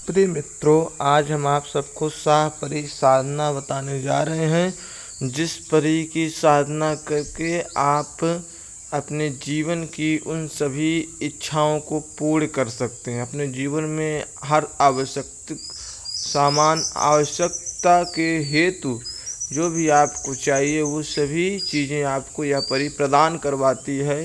प्रिय मित्रों, आज हम आप सबको शाहपरी साधना बताने जा रहे हैं, जिस परी की साधना करके आप अपने जीवन की उन सभी इच्छाओं को पूर्ण कर सकते हैं। अपने जीवन में हर आवश्यकता के हेतु जो भी आपको चाहिए वो सभी चीज़ें आपको यह परी प्रदान करवाती है।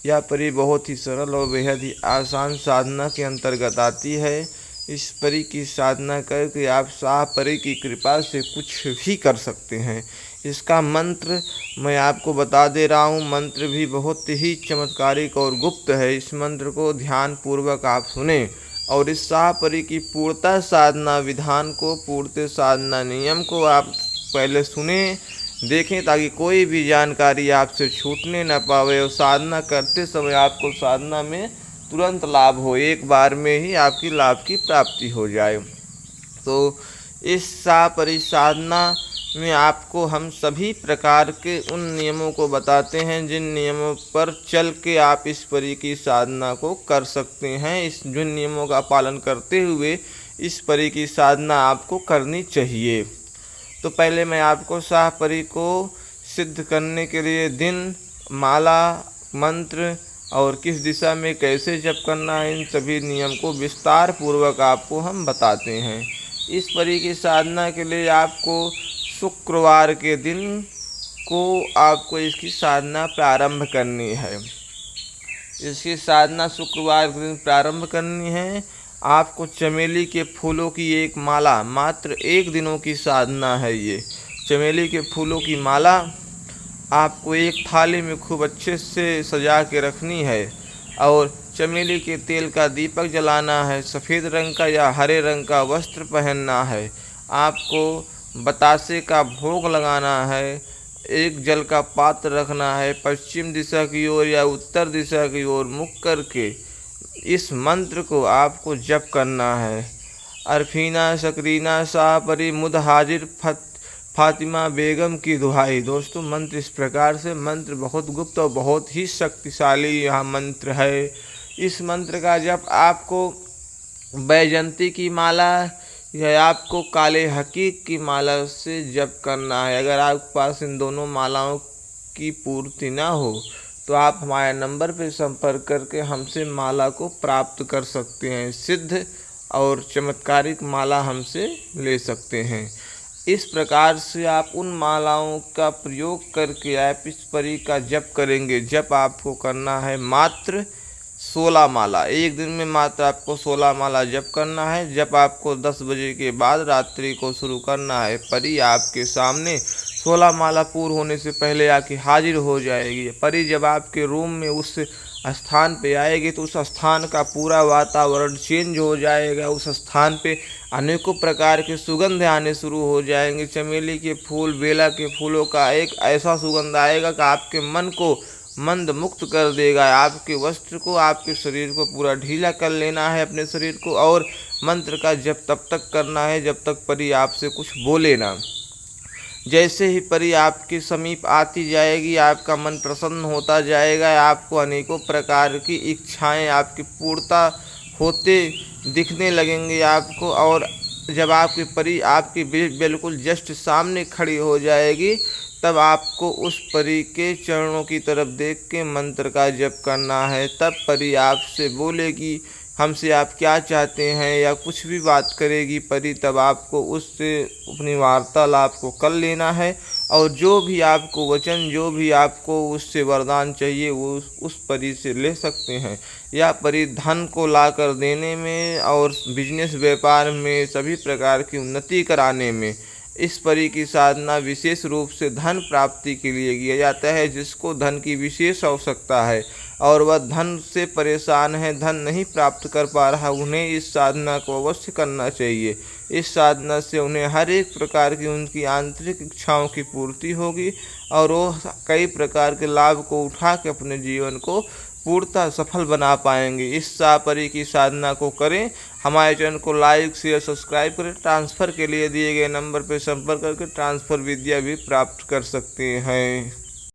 यह परी बहुत ही सरल और बेहद ही आसान साधना के अंतर्गत आती है। इस परी की साधना करके आप शाहपरी की कृपा से कुछ भी कर सकते हैं। इसका मंत्र मैं आपको बता दे रहा हूँ। मंत्र भी बहुत ही चमत्कारिक और गुप्त है। इस मंत्र को ध्यान पूर्वक आप सुने और इस शाहपरी की पूर्णतः साधना विधान को, पूर्णतः साधना नियम को आप पहले सुने देखें, ताकि कोई भी जानकारी आपसे छूटने न पावे और साधना करते समय आपको साधना में तुरंत लाभ हो, एक बार में ही आपकी लाभ की प्राप्ति हो जाए। तो इस शाहपरी साधना में आपको हम सभी प्रकार के उन नियमों को बताते हैं जिन नियमों पर चल के आप इस परी की साधना को कर सकते हैं। जिन नियमों का पालन करते हुए इस परी की साधना आपको करनी चाहिए। तो पहले मैं आपको शाहपरी को सिद्ध करने के लिए दिन, माला, मंत्र और किस दिशा में कैसे जप करना है, इन सभी नियम को विस्तार पूर्वक आपको हम बताते हैं। इस परी की साधना के लिए आपको शुक्रवार के दिन को आपको इसकी साधना प्रारंभ करनी है। इसकी साधना शुक्रवार के दिन प्रारंभ करनी है। आपको चमेली के फूलों की एक माला, मात्र 1 दिनों की साधना है ये। चमेली के फूलों की माला आपको एक थाली में खूब अच्छे से सजा के रखनी है और चमेली के तेल का दीपक जलाना है। सफ़ेद रंग का या हरे रंग का वस्त्र पहनना है। आपको बतासे का भोग लगाना है। एक जल का पात्र रखना है। पश्चिम दिशा की ओर या उत्तर दिशा की ओर मुख करके इस मंत्र को आपको जप करना है। अरफीना सकरीना शाहपरी मुद हाजिर फातिमा बेगम की दुहाई। दोस्तों, मंत्र इस प्रकार से, मंत्र बहुत गुप्त और बहुत ही शक्तिशाली यह मंत्र है। इस मंत्र का जप आपको बैजंती की माला या आपको काले हकीक की माला से जप करना है। अगर आपके पास इन दोनों मालाओं की पूर्ति ना हो तो आप हमारे नंबर पर संपर्क करके हमसे माला को प्राप्त कर सकते हैं। सिद्ध और चमत्कारिक माला हमसे ले सकते हैं। इस प्रकार से आप उन मालाओं का प्रयोग करके आप इस परी का जप करेंगे। जप आपको करना है मात्र 16 माला। एक दिन में मात्र आपको 16 माला जप करना है। जप आपको 10 बजे के बाद रात्रि को शुरू करना है। परी आपके सामने 16 माला पूर्ण होने से पहले आके हाजिर हो जाएगी। परी जब आपके रूम में उस स्थान पे आएगी तो उस स्थान का पूरा वातावरण चेंज हो जाएगा। उस स्थान पे अनेकों प्रकार के सुगंध आने शुरू हो जाएंगे। चमेली के फूल, बेला के फूलों का एक ऐसा सुगंध आएगा कि आपके मन को मंद मुक्त कर देगा। आपके वस्त्र को, आपके शरीर को पूरा ढीला कर लेना है अपने शरीर को। और मंत्र का जप तब तक करना है जब तक परी आपसे कुछ बोले ना। जैसे ही परी आपके समीप आती जाएगी आपका मन प्रसन्न होता जाएगा। आपको अनेकों प्रकार की इच्छाएं आपकी पूर्णता होते दिखने लगेंगे आपको। और जब आपकी परी आपके बिल्कुल जस्ट सामने खड़ी हो जाएगी तब आपको उस परी के चरणों की तरफ देख के मंत्र का जप करना है। तब परी आपसे बोलेगी हमसे आप क्या चाहते हैं या कुछ भी बात करेगी परी, तब आपको उससे अपनी वार्तालाप को कर लेना है। और जो भी आपको वचन, जो भी आपको उससे वरदान चाहिए वो उस परी से ले सकते हैं। या परी धन को ला कर देने में और बिजनेस व्यापार में सभी प्रकार की उन्नति कराने में इस परी की साधना विशेष रूप से धन प्राप्ति के लिए किया जाता है। जिसको धन की विशेष आवश्यकता है और वह धन से परेशान है, धन नहीं प्राप्त कर पा रहा, उन्हें इस साधना को अवश्य करना चाहिए। इस साधना से उन्हें हर एक प्रकार की उनकी आंतरिक इच्छाओं की पूर्ति होगी और वो कई प्रकार के लाभ को उठा के अपने जीवन को पूर्णतः सफल बना पाएंगे। इस शाहपरी की साधना को करें। हमारे चैनल को लाइक, शेयर, सब्सक्राइब करें। ट्रांसफ़र के लिए दिए गए नंबर पर संपर्क करके ट्रांसफ़र विद्या भी प्राप्त कर सकते हैं।